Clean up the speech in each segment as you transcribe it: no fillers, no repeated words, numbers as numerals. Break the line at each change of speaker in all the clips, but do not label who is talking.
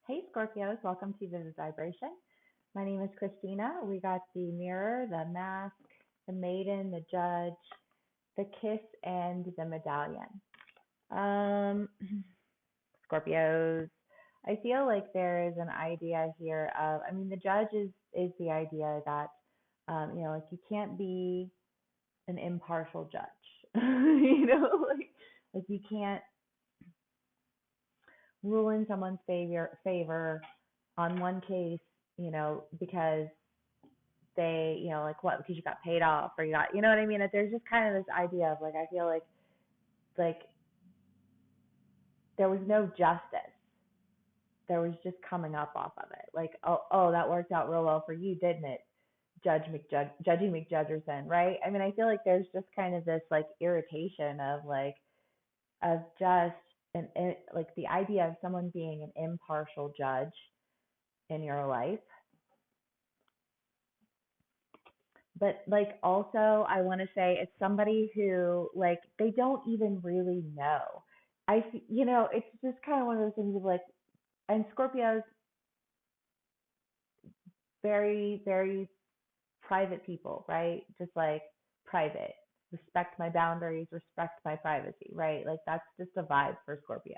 Hey Scorpios, welcome to Vivid Vibration. My name is Christina. We got the mirror, the mask, the maiden, the judge, the kiss, and the medallion. Um, Scorpios, I feel like there is an idea here of, the judge is the idea that, like you can't be an impartial judge. like you can't rule in someone's favor on one case, because they, like what, because you got paid off or you got, you know what I mean? That there's just kind of this idea of like, I feel like there was no justice. There was just coming up off of it. Like, oh, that worked out real well for you, didn't it? Judgy McJudgerson, right? I mean, I feel like there's just kind of this like irritation of just like the idea of someone being an impartial judge in your life. But like also I want to say it's somebody who like they don't even really know. It's just kind of one of those things of like, and Scorpios very very private people, right? Just like private, respect my boundaries, respect my privacy, right? Like that's just a vibe for Scorpio.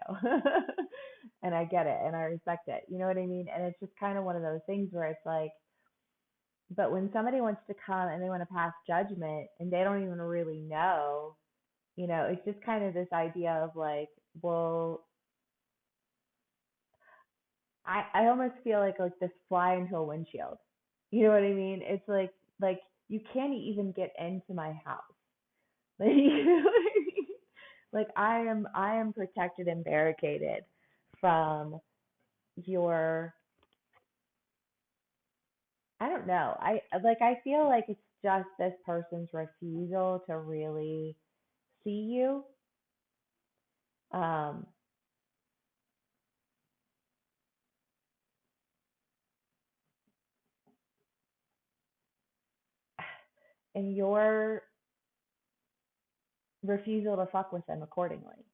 And I get it and I respect it. You know what I mean? And it's just kind of one of those things where it's like, but when somebody wants to come and they want to pass judgment and they don't even really know, it's just kind of this idea of like, well, I almost feel like this fly into a windshield. You know what I mean? It's like you can't even get into my house. Like, you know what I mean? Like I am protected and barricaded from your, I don't know. I feel like it's just this person's refusal to really see you. Um and your refusal to fuck with them accordingly.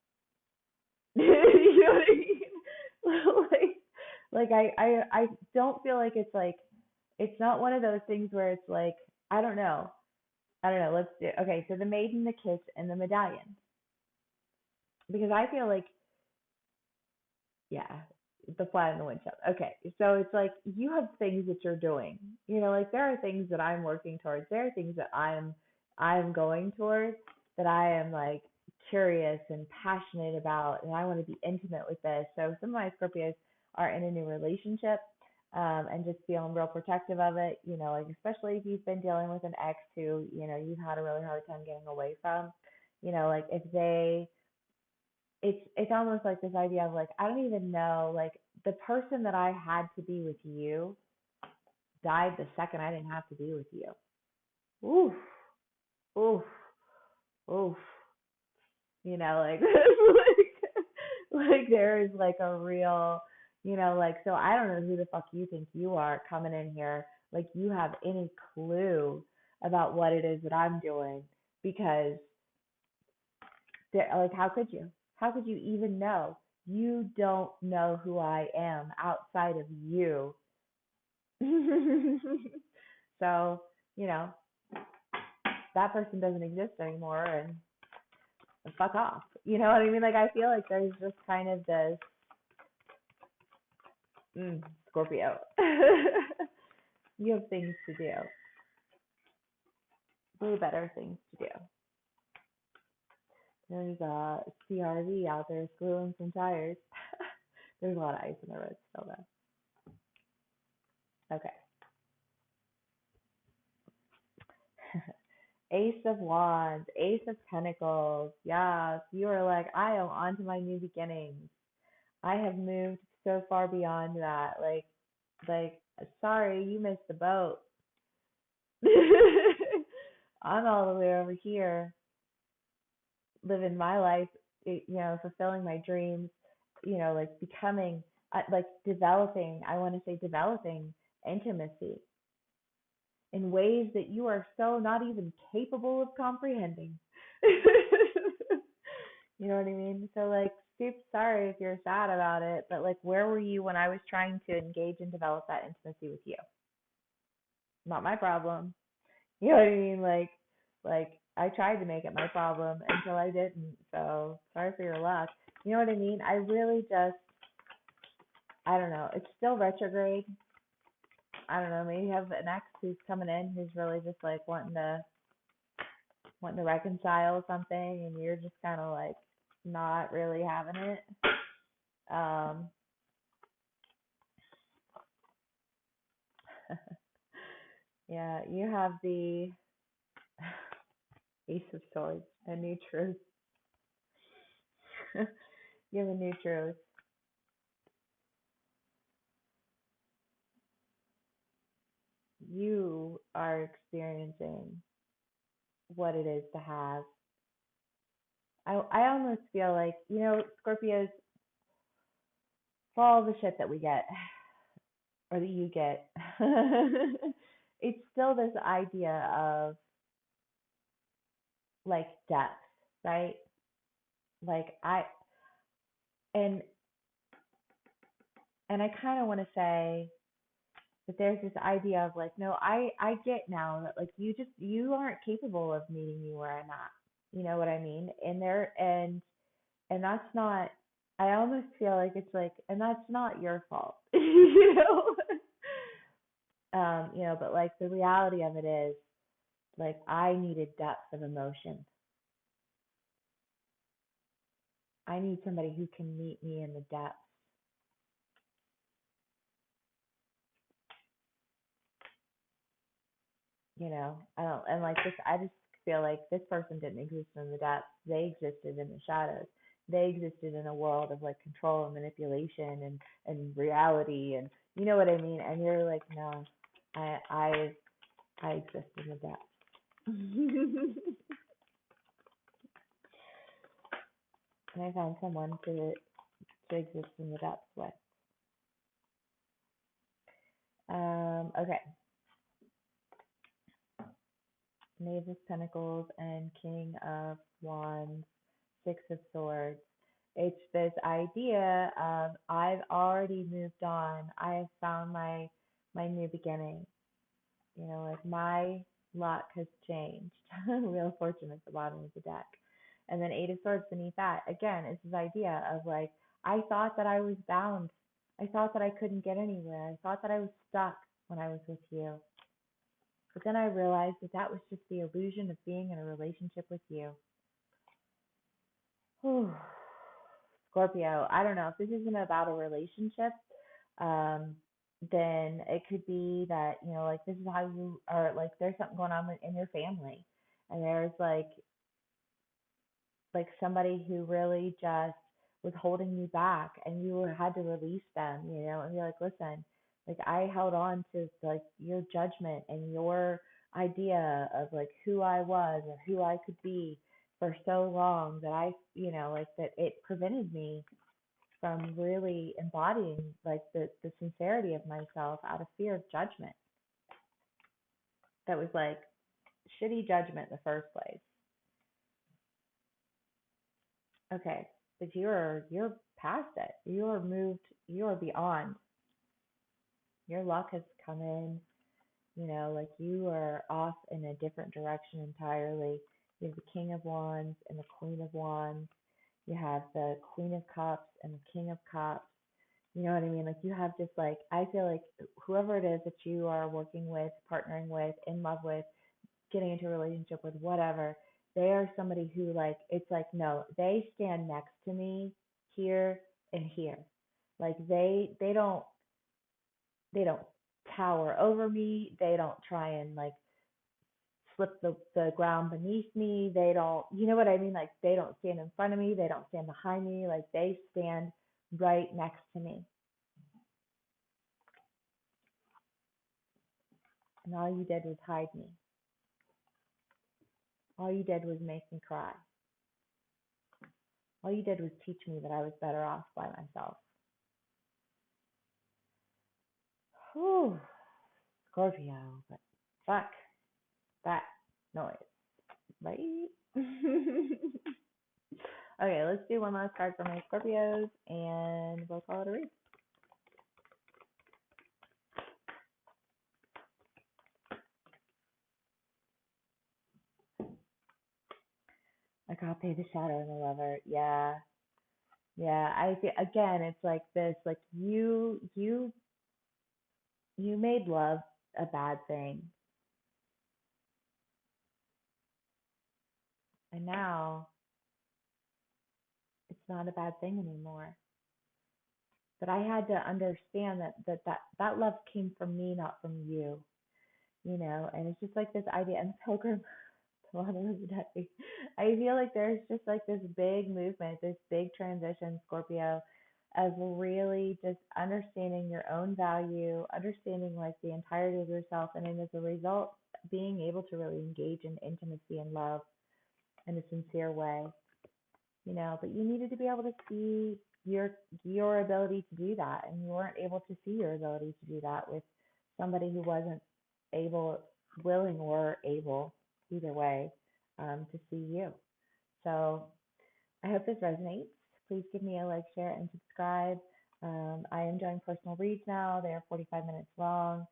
You know what I mean? like I don't feel like it's not one of those things where it's like I don't know. I don't know. Let's do okay. So the maiden, the kiss, and the medallion. Because I feel like yeah, the fly in the windshield. Okay, so it's like you have things that you're doing. Like there are things that I'm working towards. There are things that I'm going towards that I am like curious and passionate about, and I want to be intimate with this. So some of my Scorpios are in a new relationship, and just feeling real protective of it. Like especially if you've been dealing with an ex who you've had a really hard time getting away from. Like if they it's almost like this idea of like I don't even know, like the person that I had to be with you died the second I didn't have to be with you. Oof, oof, oof. Like like there is like a real, like so I don't know who the fuck you think you are coming in here like you have any clue about what it is that I'm doing because like how could you? How could you even know? You don't know who I am outside of you. So, you know, that person doesn't exist anymore and fuck off. You know what I mean? Like I feel like there's just kind of this Scorpio. You have things to do. Way better things to do. There's a CRV out there screwing some tires. There's a lot of ice in the road still though. Okay. Ace of Wands, Ace of Pentacles. Yes, you are like, I am on to my new beginnings. I have moved so far beyond that. Like, sorry, you missed the boat. I'm all the way over here, living my life, fulfilling my dreams, like becoming, like developing, I want to say developing intimacy in ways that you are so not even capable of comprehending. You know what I mean? So like super sorry if you're sad about it, but like, where were you when I was trying to engage and develop that intimacy with you? Not my problem. You know what I mean? Like I tried to make it my problem until I didn't. So sorry for your luck. You know what I mean? I really just, I don't know. It's still retrograde. I don't know. Maybe you have an ex who's coming in who's really just like wanting to reconcile something, and you're just kind of like not really having it. Um, yeah, you have the Ace of Swords, a new truth. You have a new truth. You are experiencing what it is to have. I almost feel like, Scorpios, for all the shit that we get, or that you get, it's still this idea of like depth, right? Like and and I kind of want to say that there's this idea of like, no, I get now that like you aren't capable of meeting me where I'm at. You know what I mean? And that's not. I almost feel like it's like, and that's not your fault, you know. But like the reality of it is, like I needed depth of emotion. I need somebody who can meet me in the depths. I don't, and like this, I just feel like this person didn't exist in the depths. They existed in the shadows. They existed in a world of like control and manipulation and reality, and you know what I mean. And you're like, no, I exist in the depths. And I found someone to exist in the depths with. Okay. Knave of Pentacles and King of Wands, Six of Swords. It's this idea of I've already moved on. I have found my new beginning. Like my luck has changed. Real Fortune at the bottom of the deck. And then Eight of Swords beneath that. Again, it's this idea of like, I thought that I was bound. I thought that I couldn't get anywhere. I thought that I was stuck when I was with you. But then I realized that that was just the illusion of being in a relationship with you. Whew. Scorpio, I don't know if this isn't about a relationship, um, then it could be that, like this is how you are, like there's something going on in your family. And there's like somebody who really just was holding you back, and you had to release them, and be like, listen, like I held on to like your judgment and your idea of like who I was or who I could be for so long that like that it prevented me from really embodying like the sincerity of myself out of fear of judgment. That was like shitty judgment in the first place. Okay, but you're past it. You are moved. You are beyond. Your luck has come in. Like you are off in a different direction entirely. You have the King of Wands and the Queen of Wands. You have the Queen of Cups and the King of Cups. You know what I mean? Like you have just like, I feel like whoever it is that you are working with, partnering with, in love with, getting into a relationship with, whatever, they are somebody who like, it's like, no, they stand next to me here and here. Like they don't tower over me. They don't try and like slip the ground beneath me. They don't, you know what I mean? Like they don't stand in front of me. They don't stand behind me. Like they stand right next to me. And all you did was hide me. All you did was make me cry. All you did was teach me that I was better off by myself. Whew, Scorpio, but fuck that noise, right? Okay, let's do one last card for my Scorpios, and we'll call it a read. Agape, the Shadow, and the Lover. Yeah, yeah. I feel again, it's like this, like you made love a bad thing, and now it's not a bad thing anymore. But I had to understand that love came from me, not from you. And it's just like this idea and Pilgrim a lot of the day. I feel like there's just like this big movement, this big transition, Scorpio, of really just understanding your own value, understanding like the entirety of yourself, and then as a result, being able to really engage in intimacy and love in a sincere way. But you needed to be able to see your ability to do that, and you weren't able to see your ability to do that with somebody who wasn't able, willing, or able, either way, to see you. So I hope this resonates. Please give me a like, share, and subscribe. I am doing personal reads now. They are 45 minutes long.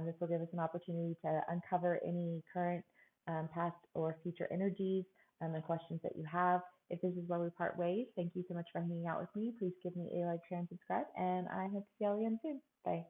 This will give us an opportunity to uncover any current, past, or future energies and questions that you have. If this is where we part ways, thank you so much for hanging out with me. Please give me a like, share, and subscribe. And I hope to see y'all again soon. Bye.